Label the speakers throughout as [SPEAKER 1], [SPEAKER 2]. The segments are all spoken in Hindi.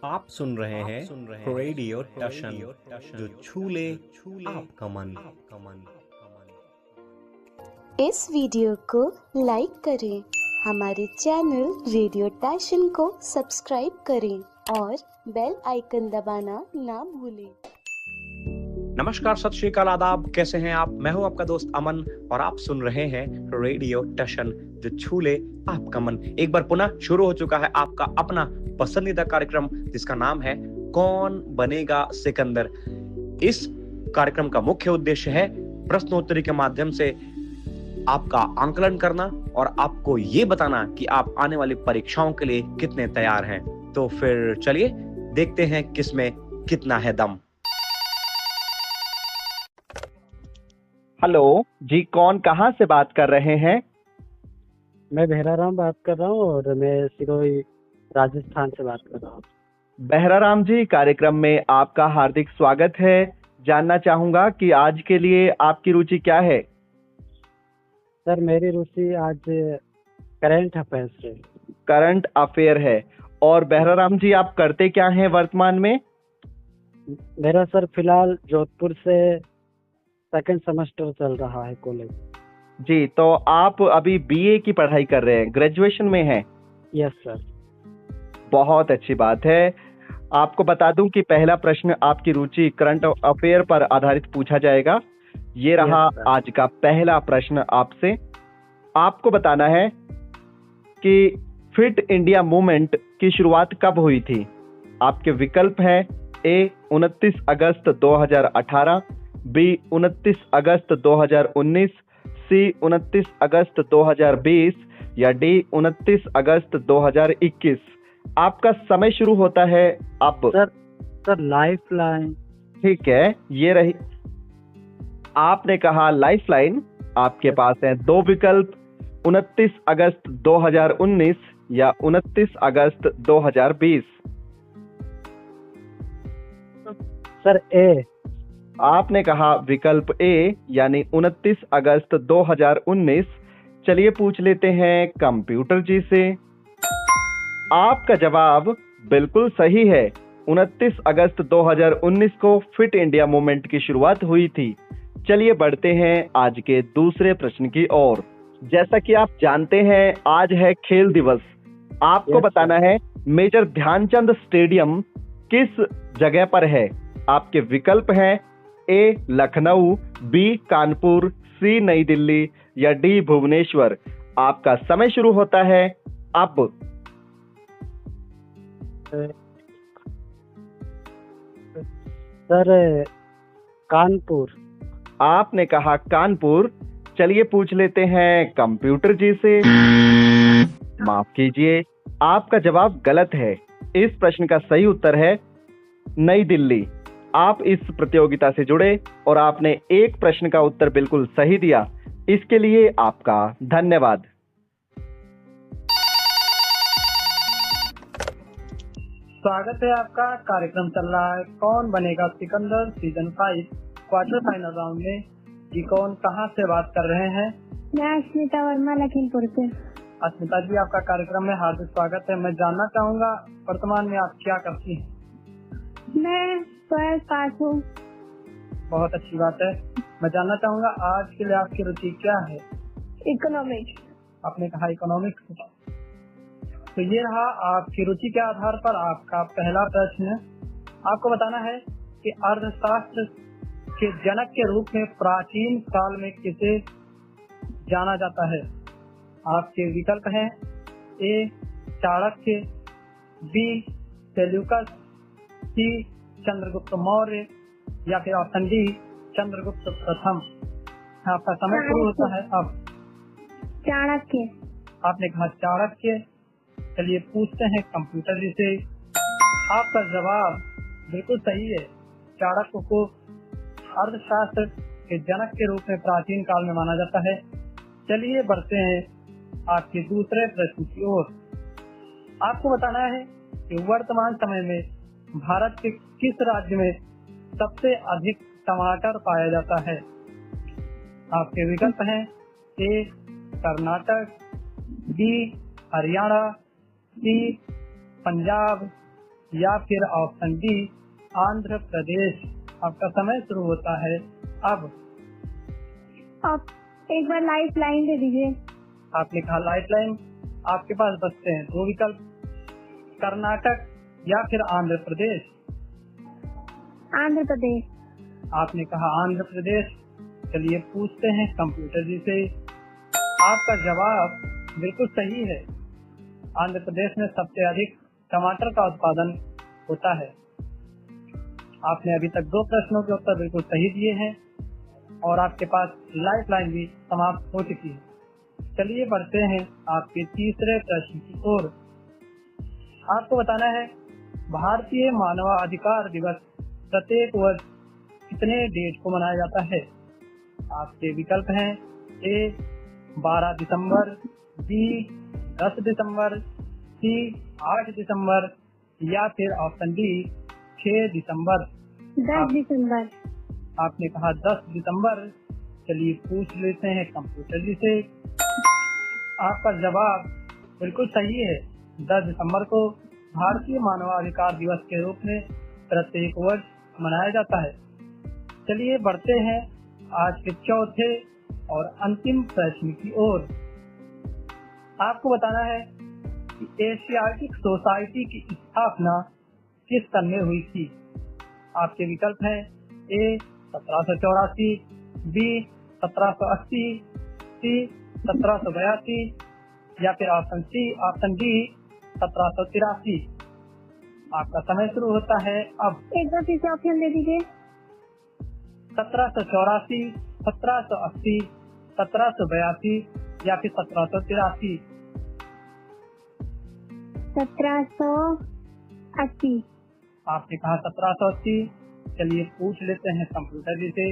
[SPEAKER 1] आप सुन रहे हैं रेडियो टशन जो छू ले आपका मन।
[SPEAKER 2] इस वीडियो को लाइक करें, हमारे चैनल रेडियो टशन को सब्सक्राइब करें और बेल आइकन दबाना ना भूलें।
[SPEAKER 1] नमस्कार, सत श्री अकाल, आदाब, कैसे हैं आप? मैं हूं आपका दोस्त अमन और आप सुन रहे हैं रेडियो टशन जो छू ले आपका मन। एक बार पुनः शुरू हो चुका है आपका अपना पसंदीदा कार्यक्रम जिसका नाम है कौन बनेगा सिकंदर। इस कार्यक्रम का मुख्य उद्देश्य है प्रश्नोत्तरी के माध्यम से आपका आंकलन करना और आपको ये बताना कि आप आने वाली परीक्षाओं के लिए कितने तैयार हैं। तो फिर चलिए देखते हैं किसमें कितना है दम।
[SPEAKER 3] हेलो जी, कौन कहाँ से बात कर रहे हैं?
[SPEAKER 4] मैं बहराराम बात कर रहा हूँ और मैं सिरोही राजस्थान से बात कर रहा हूँ।
[SPEAKER 3] बहराराम जी, कार्यक्रम में आपका हार्दिक स्वागत है। जानना चाहूंगा कि आज के लिए आपकी रुचि क्या है?
[SPEAKER 4] सर, मेरी रुचि आज करंट अफेयर से।
[SPEAKER 3] करंट अफेयर है। और बहराराम जी, आप करते क्या हैं वर्तमान में?
[SPEAKER 4] मेरा सर फिलहाल जोधपुर से सेकंड सेमेस्टर चल रहा है कॉलेज।
[SPEAKER 3] जी, तो आप अभी बीए की पढ़ाई कर रहे हैं, ग्रेजुएशन में हैं?
[SPEAKER 4] Yes sir.
[SPEAKER 3] बहुत अच्छी बात है। आपको बता दूं कि पहला प्रश्न आपकी रुचि करंट अफेयर पर आधारित पूछा जाएगा। ये रहा आज का पहला प्रश्न आपसे। आपको बताना है कि फिट इंडिया मूवमेंट की शुरुआत कब हुई थी? आपके विकल्प हैं ए 29 अगस्त 2018, बी 29 अगस्त 2019, सी 29 अगस्त 2020 या डी 29 अगस्त 2021। आपका समय शुरू होता है अब।
[SPEAKER 4] Sir life line.
[SPEAKER 3] ठीक है, ये रही। आपने कहा लाइफ लाइन। आपके पास है दो विकल्प, 29 अगस्त 2019 या 29 अगस्त 2020।
[SPEAKER 4] सर ए।
[SPEAKER 3] आपने कहा विकल्प ए यानी 29 अगस्त 2019। चलिए पूछ लेते हैं कंप्यूटर जी से। आपका जवाब बिल्कुल सही है। 29 अगस्त 2019 को फिट इंडिया मूवमेंट की शुरुआत हुई थी। चलिए बढ़ते हैं आज के दूसरे प्रश्न की ओर। जैसा कि आप जानते हैं, आज है खेल दिवस। आपको बताना है मेजर ध्यानचंद स्टेडियम किस जगह पर है? आपके विकल्प हैं ए लखनऊ, बी कानपुर, सी नई दिल्ली या डी भुवनेश्वर। आपका समय शुरू होता है अब।
[SPEAKER 4] सर कानपुर।
[SPEAKER 3] आपने कहा कानपुर। चलिए पूछ लेते हैं कंप्यूटर जी से। माफ कीजिए, आपका जवाब गलत है। इस प्रश्न का सही उत्तर है नई दिल्ली। आप इस प्रतियोगिता से जुड़े और आपने एक प्रश्न का उत्तर बिल्कुल सही दिया। इसके लिए आपका धन्यवाद।
[SPEAKER 5] स्वागत है आपका। कार्यक्रम चल रहा है Kaun Banega Sikandar season 5 quarter final round में। जी कौन कहां से बात कर रहे हैं?
[SPEAKER 6] मैं अस्मिता वर्मा, लखीमपुर से।
[SPEAKER 5] अस्मिता जी, आपका कार्यक्रम में हार्दिक स्वागत है। मैं जानना चाहूंगा वर्तमान में आप क्या करती हैं?
[SPEAKER 6] मैं 12th पास हूँ।
[SPEAKER 5] बहुत अच्छी बात है। मैं जानना चाहूंगा आज के लिए आपकी रुचि क्या है?
[SPEAKER 6] इकोनॉमिक्स।
[SPEAKER 5] आपने कहा इकोनॉमिक्स। तो ये रहा आपकी रुचि के आधार पर आपका पहला प्रश्न। आपको बताना है कि अर्थशास्त्र के जनक के रूप में प्राचीन काल में किसे जाना जाता है? आपके विकल्प हैं ए चाणक्य, बी सेल्यूकस, सी चंद्रगुप्त मौर्य या फिर ऑप्शन डी चंद्रगुप्त प्रथम। आपका समय शुरू होता है अब।
[SPEAKER 6] चाणक्य।
[SPEAKER 5] आपने कहा चाणक्य। चलिए पूछते हैं कंप्यूटर जी से। आपका जवाब बिल्कुल सही है। चाणक्य को अर्थशास्त्र के जनक के रूप में प्राचीन काल में माना जाता है। चलिए बढ़ते हैं आपके दूसरे प्रश्न की ओर। आपको बताना है कि वर्तमान समय में भारत के किस राज्य में सबसे अधिक टमाटर पाया जाता है? आपके विकल्प हैं ए कर्नाटक, बी हरियाणा, सी पंजाब या फिर ऑप्शन डी आंध्र प्रदेश। आपका समय शुरू होता है अब।
[SPEAKER 6] आप एक बार लाइफ लाइन दे दीजिए।
[SPEAKER 5] आपने कहा लाइफ लाइन। आपके पास बचते हैं दो विकल्प, कर्नाटक या फिर आंध्र प्रदेश।
[SPEAKER 6] आंध्र प्रदेश।
[SPEAKER 5] आपने कहा आंध्र प्रदेश। चलिए पूछते हैं कंप्यूटर जी से। आपका जवाब बिल्कुल सही है। आंध्र प्रदेश में सबसे अधिक टमाटर का उत्पादन होता है। आपने अभी तक 2 प्रश्नों के उत्तर बिल्कुल सही दिए हैं और आपके पास लाइफ लाइन भी समाप्त हो चुकी है। चलिए बढ़ते हैं आपके तीसरे प्रश्न की ओर। आपको बताना है भारतीय मानवाधिकार दिवस प्रत्येक वर्ष कितने डेट को मनाया जाता है। आपके विकल्प हैं ए 12 दिसंबर, बी 10 दिसंबर, सी 8 दिसंबर या फिर ऑप्शन डी 6 दिसंबर।
[SPEAKER 6] 10 दिसंबर।
[SPEAKER 5] आपने कहा 10 दिसंबर। चलिए पूछ लेते हैं कंप्यूटर जी से। आपका जवाब बिल्कुल सही है। 10 दिसंबर को भारतीय मानवाधिकार दिवस के रूप में प्रत्येक वर्ष मनाया जाता है। चलिए बढ़ते हैं आज के चौथे और अंतिम प्रश्न की ओर। आपको बताना है कि एशियाटिक सोसाइटी की स्थापना किस सन में हुई थी। आपके विकल्प हैं ए 1784, बी 1780, सी 1782 या फिर ऑप्शन डी 1783। आपका समय शुरू होता है अब।
[SPEAKER 6] एक बार फिर से ऑप्शन दे दीजिए।
[SPEAKER 5] 1784, 1780, 1782 या फिर 1783।
[SPEAKER 6] 1780।
[SPEAKER 5] आपने कहा 1780। चलिए पूछ लेते हैं कंप्यूटर जी से।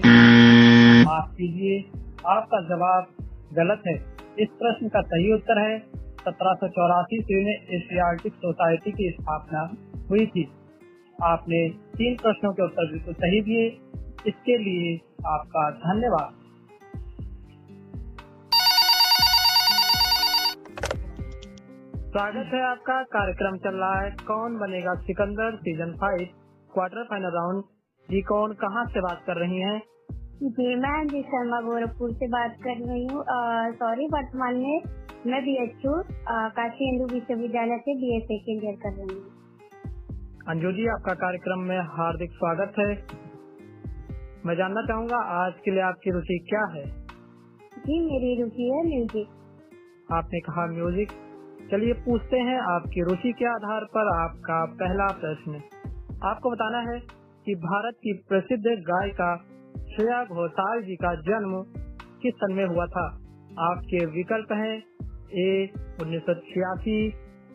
[SPEAKER 5] माफ कीजिए, आपका जवाब गलत है। इस प्रश्न का सही उत्तर है 1784 ईस्वी में एशियाटिक सोसाइटी की स्थापना हुई थी। आपने 3 प्रश्नों के उत्तर बिल्कुल सही दिए, इसके लिए आपका धन्यवाद। स्वागत है आपका। कार्यक्रम चल रहा है Kaun Banega Sikandar season 5 quarter final round. जी कौन कहाँ से बात कर रही हैं?
[SPEAKER 6] जी मैं जी शर्मा गोरखपुर से बात कर रही हूँ। सॉरी, वर्तमान में मैं BHU काशी हिंदू विश्वविद्यालय से BA सेकेंड ईयर कर रही हूँ।
[SPEAKER 5] अंजू जी, आपका कार्यक्रम में हार्दिक स्वागत है। मैं जानना चाहूँगा आज के लिए आपकी रुचि क्या है?
[SPEAKER 6] जी मेरी रुचि है म्यूजिक।
[SPEAKER 5] आपने कहा म्यूजिक। चलिए पूछते हैं आपकी रुचि के आधार पर आपका पहला प्रश्न। आपको बताना है कि भारत की प्रसिद्ध गायिका श्रेया घोषाल जी का जन्म किस सन में हुआ था। आपके विकल्प हैं ए 1986,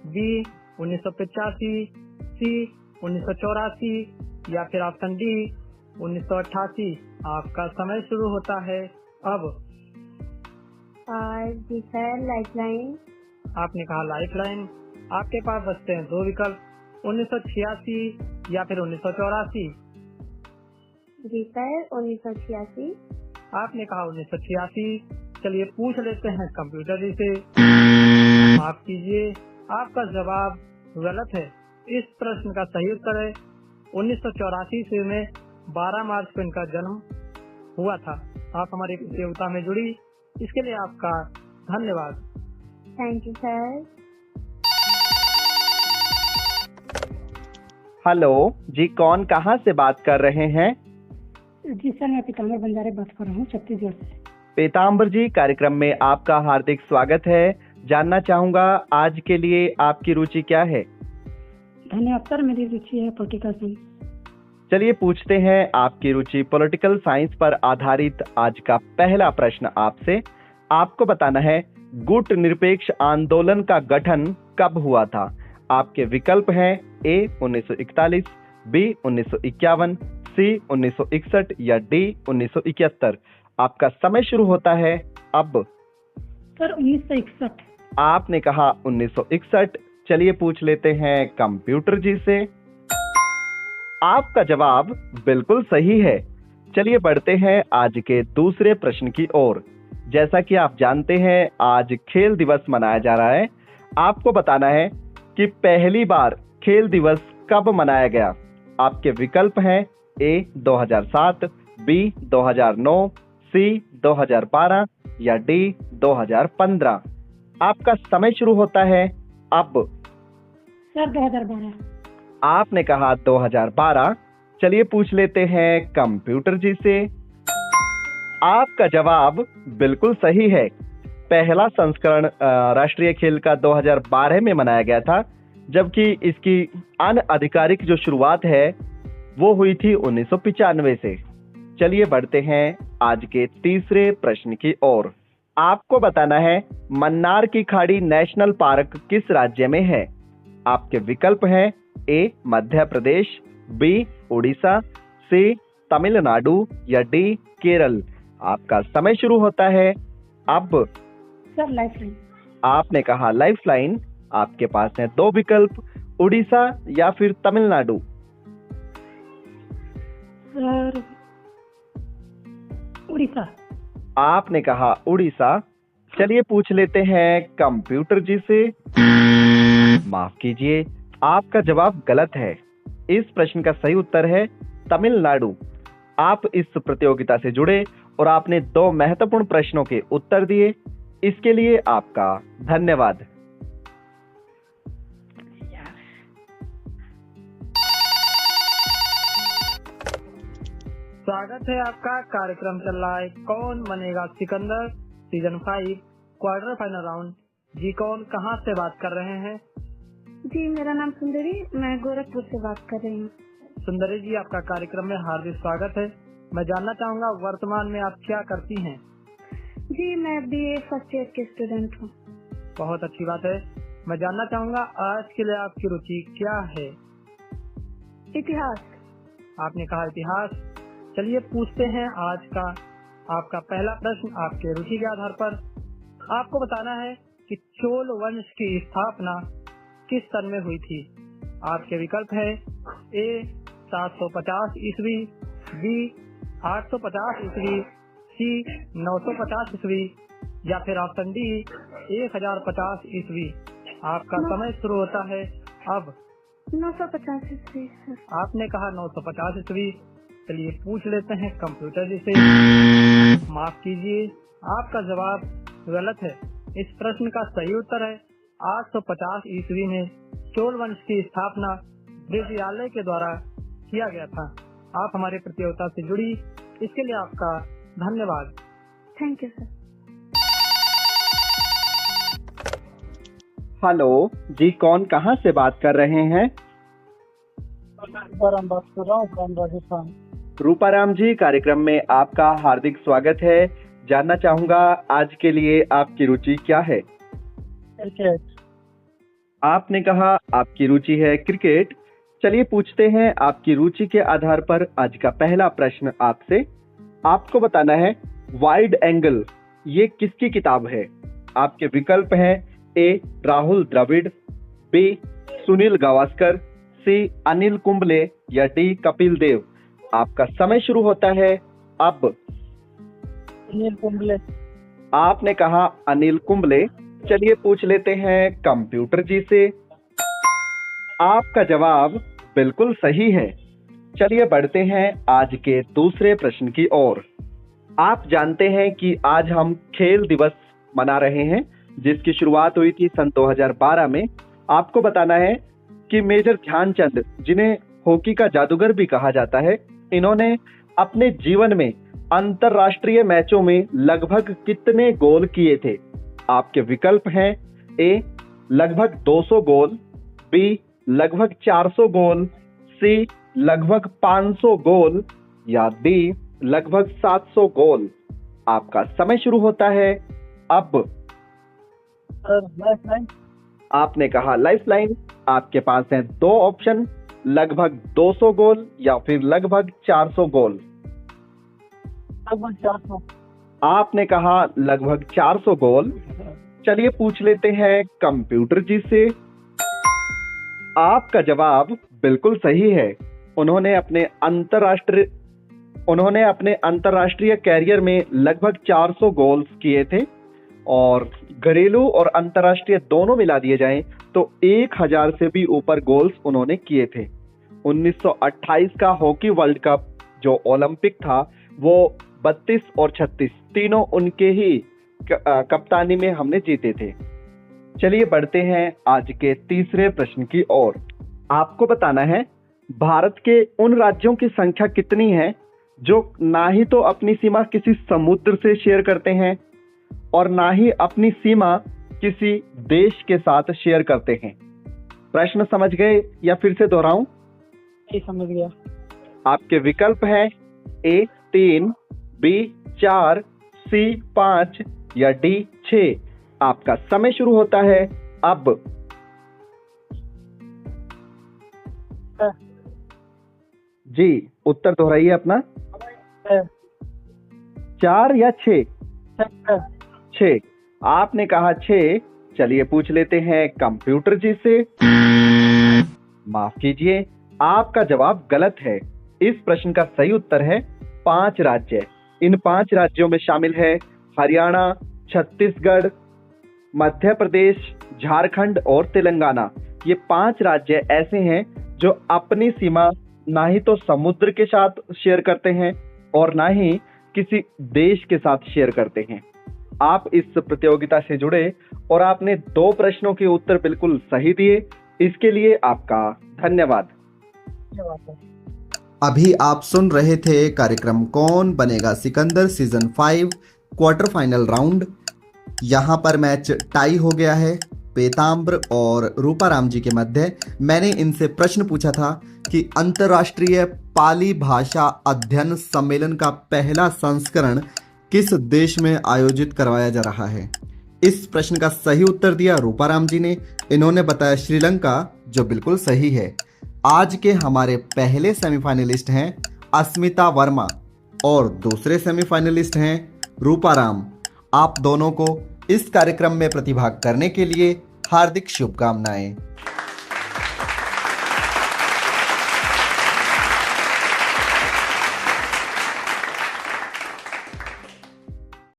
[SPEAKER 5] बी 1985, सी 1984 या फिर ऑप्शन डी 1988। आपका समय शुरू होता है अब।
[SPEAKER 6] जी सर, लाइफलाइन।
[SPEAKER 5] आपने कहा लाइफलाइन। आपके पास बचते हैं 2 विकल्प, 1986 या फिर 1984।
[SPEAKER 6] जी सर, 1986।
[SPEAKER 5] आपने कहा 1986। चलिए पूछ लेते हैं कंप्यूटर जी से। माफ कीजिए, आपका जवाब गलत है। इस प्रश्न का सही उत्तर है 1984 ईस्वी में 12 मार्च को इनका जन्म हुआ था। आप हमारी प्रतियोगिता में जुड़ी, इसके लिए आपका धन्यवाद।
[SPEAKER 6] Thank you sir.
[SPEAKER 3] हेलो जी, कौन कहाँ से बात कर रहे हैं?
[SPEAKER 7] जी सर, मैं पीताम्बर बंजारे बात कर रहा हूँ छत्तीसगढ़ से।
[SPEAKER 3] पीताम्बर जी, कार्यक्रम में आपका हार्दिक स्वागत है। जानना चाहूँगा आज के लिए आपकी रुचि क्या है?
[SPEAKER 7] धन्यवाद सर, मेरी रुचि है पॉलिटिकल साइंस।
[SPEAKER 3] चलिए पूछते हैं आपकी रुचि पॉलिटिकल साइंस पर आधारित आज का पहला प्रश्न आपसे। आपको बताना है गुट निरपेक्ष आंदोलन का गठन कब हुआ था। आपके विकल्प हैं ए 1941, बी 1951, सी 1961 या डी 1971। आपका समय शुरू होता है अब।
[SPEAKER 7] सर 1961।
[SPEAKER 3] आपने कहा 1961। चलिए पूछ लेते हैं कंप्यूटर जी से। आपका जवाब बिल्कुल सही है। चलिए बढ़ते हैं आज के दूसरे प्रश्न की ओर। जैसा कि आप जानते हैं आज खेल दिवस मनाया जा रहा है। आपको बताना है कि पहली बार खेल दिवस कब मनाया गया? आपके विकल्प हैं ए 2007, बी 2009, सी 2012 या डी 2015। आपका समय शुरू होता है अब।
[SPEAKER 7] सर 2012।
[SPEAKER 3] आपने कहा 2012। चलिए पूछ लेते हैं कंप्यूटर जी से। आपका जवाब बिल्कुल सही है। पहला संस्करण राष्ट्रीय खेल का 2012 में मनाया गया था, जबकि इसकी अनआधिकारिक जो शुरुआत है वो हुई थी 1995 से। चलिए बढ़ते हैं आज के तीसरे प्रश्न की ओर। आपको बताना है मन्नार की खाड़ी नेशनल पार्क किस राज्य में है? आपके विकल्प हैं ए मध्य प्रदेश, बी उड़ीसा, सी तमिलनाडु या डी केरल। आपका समय शुरू होता है अब।
[SPEAKER 7] Sir lifeline.
[SPEAKER 3] आपने कहा लाइफलाइन। आपके पास है दो विकल्प, उड़ीसा या फिर तमिलनाडु।
[SPEAKER 7] सर उड़ीसा।
[SPEAKER 3] आपने कहा उड़ीसा। चलिए पूछ लेते हैं कंप्यूटर जी से। माफ कीजिए, आपका जवाब गलत है। इस प्रश्न का सही उत्तर है तमिलनाडु। आप इस प्रतियोगिता से जुड़े और आपने 2 महत्वपूर्ण प्रश्नों के उत्तर दिए। इसके लिए आपका धन्यवाद।
[SPEAKER 5] स्वागत है आपका। कार्यक्रम चल रहा है Kaun Banega Sikandar season 5 quarter final round. जी कौन कहाँ से बात कर रहे हैं?
[SPEAKER 6] जी मेरा नाम सुंदरी, मैं गोरखपुर से बात कर रही हूँ।
[SPEAKER 5] सुंदरी जी, आपका कार्यक्रम में हार्दिक स्वागत है। मैं जानना चाहूँगा वर्तमान में आप क्या करती हैं?
[SPEAKER 6] जी मैं BA फर्स्ट ईयर की स्टूडेंट हूँ।
[SPEAKER 5] बहुत अच्छी बात है। मैं जानना चाहूँगा आज के लिए आपकी रुचि क्या है?
[SPEAKER 6] इतिहास।
[SPEAKER 5] आपने कहा इतिहास। चलिए पूछते हैं आज का आपका पहला प्रश्न आपके रुचि के आधार पर। आपको बताना है कि चोल वंश की स्थापना किस सन में हुई थी? आपके विकल्प है ए 750 ईस्वी, बी 850 ईस्वी, सी 950 ईस्वी या फिर ऑप्शन डी 1050 ईस्वी। आपका समय शुरू होता है अब।
[SPEAKER 6] 950 ईस्वी।
[SPEAKER 5] आपने कहा 950 ईस्वी। चलिए पूछ लेते हैं कंप्यूटर जी से। माफ कीजिए, आपका जवाब गलत है। इस प्रश्न का सही उत्तर है 850 ईस्वी में चोल वंश की स्थापना विद्यालय के द्वारा किया गया था। आप हमारे प्रतियोगिता से जुड़ी, इसके लिए आपका धन्यवाद।
[SPEAKER 6] Thank you sir.
[SPEAKER 3] हेलो जी, कौन कहाँ से बात कर रहे हैं?
[SPEAKER 4] बात कर रहा हूँ फ्रॉम राजस्थान।
[SPEAKER 3] रूपाराम जी, कार्यक्रम में आपका हार्दिक स्वागत है। जानना चाहूंगा आज के लिए आपकी रुचि क्या है?
[SPEAKER 4] क्रिकेट।
[SPEAKER 3] आपने कहा आपकी रुचि है क्रिकेट। चलिए पूछते हैं आपकी रुचि के आधार पर आज का पहला प्रश्न आपसे। आपको बताना है वाइड एंगल ये किसकी किताब है? आपके विकल्प हैं ए राहुल द्रविड़, बी सुनील गावस्कर, सी अनिल कुंबले या डी कपिल देव। आपका समय शुरू होता है अब।
[SPEAKER 4] अनिल कुंबले।
[SPEAKER 3] आपने कहा अनिल कुंबले। चलिए पूछ लेते हैं कंप्यूटर जी से। आपका जवाब बिल्कुल सही है। चलिए बढ़ते हैं आज के दूसरे प्रश्न की ओर। आप जानते हैं कि आज हम खेल दिवस मना रहे हैं, जिसकी शुरुआत हुई थी सन 2012 में। आपको बताना है कि मेजर ध्यानचंद, जिन्हें हॉकी का जादूगर भी कहा जाता है, इन्होंने अपने जीवन में अंतरराष्ट्रीय मैचों में लगभग कितने गोल किए थे? आपके विकल्प हैं ए लगभग 200 गोल, बी लगभग 400 गोल, सी लगभग 500 गोल या डी लगभग 700 गोल। आपका समय शुरू होता है अब।
[SPEAKER 4] लाइफलाइन।
[SPEAKER 3] आपने कहा लाइफलाइन। आपके पास हैं 2 ऑप्शन, लगभग 200 गोल या फिर लगभग 400 गोल।
[SPEAKER 4] लगभग 400।
[SPEAKER 3] आपने कहा लगभग 400 गोल। चलिए पूछ लेते हैं कंप्यूटर जी से। आपका जवाब बिल्कुल सही है। उन्होंने अपने अंतरराष्ट्रीय कैरियर में लगभग 400 गोल्स किए थे और घरेलू और अंतरराष्ट्रीय दोनों मिला दिए जाएं तो 1000 से भी ऊपर गोल्स उन्होंने किए थे। 1928 का हॉकी वर्ल्ड कप जो ओलंपिक था वो 32 और 36 तीनों उनके ही कप्तानी में हमने जीते थे। चलिए बढ़ते हैं आज के तीसरे प्रश्न की ओर। आपको बताना है भारत के उन राज्यों की संख्या कितनी है जो ना ही तो अपनी सीमा किसी समुद्र से शेयर करते हैं और ना ही अपनी सीमा किसी देश के साथ शेयर करते हैं। प्रश्न समझ गए या फिर से दोहराऊं?
[SPEAKER 4] समझ गया।
[SPEAKER 3] आपके विकल्प है A 3, B 4, C 5 या D 6। आपका समय शुरू होता है अब। जी उत्तर दोहराइए अपना। 4 या 6? 6। आपने कहा 6। चलिए पूछ लेते हैं कंप्यूटर जी से। माफ कीजिए, आपका जवाब गलत है। इस प्रश्न का सही उत्तर है 5 राज्य। इन 5 राज्यों में शामिल है हरियाणा, छत्तीसगढ़, मध्य प्रदेश, झारखंड और तेलंगाना। ये 5 राज्य ऐसे हैं जो अपनी सीमा ना ही तो समुद्र के साथ शेयर करते हैं और ना ही किसी देश के साथ शेयर करते हैं। आप इस प्रतियोगिता से जुड़े और आपने 2 प्रश्नों के उत्तर बिल्कुल सही दिए, इसके लिए आपका धन्यवाद।
[SPEAKER 8] अभी आप सुन रहे थे कार्यक्रम कौन Banega Sikandar season 5 quarter final round. यहाँ पर मैच टाई हो गया है पेताम्र और रूपाराम जी के मध्य। मैंने इनसे प्रश्न पूछा था कि अंतर्राष्ट्रीय पाली भाषा अध्ययन सम्मेलन का पहला संस्करण किस देश में आयोजित करवाया जा रहा है। इस प्रश्न का सही उत्तर दिया रूपाराम जी ने। इन्होंने बताया श्रीलंका, जो बिल्कुल सही है। आज के हमारे पहले सेमीफाइनलिस्ट हैं अस्मिता वर्मा और दूसरे सेमीफाइनलिस्ट हैं रूपाराम। आप दोनों को इस कार्यक्रम में प्रतिभाग करने के लिए हार्दिक शुभकामनाएं।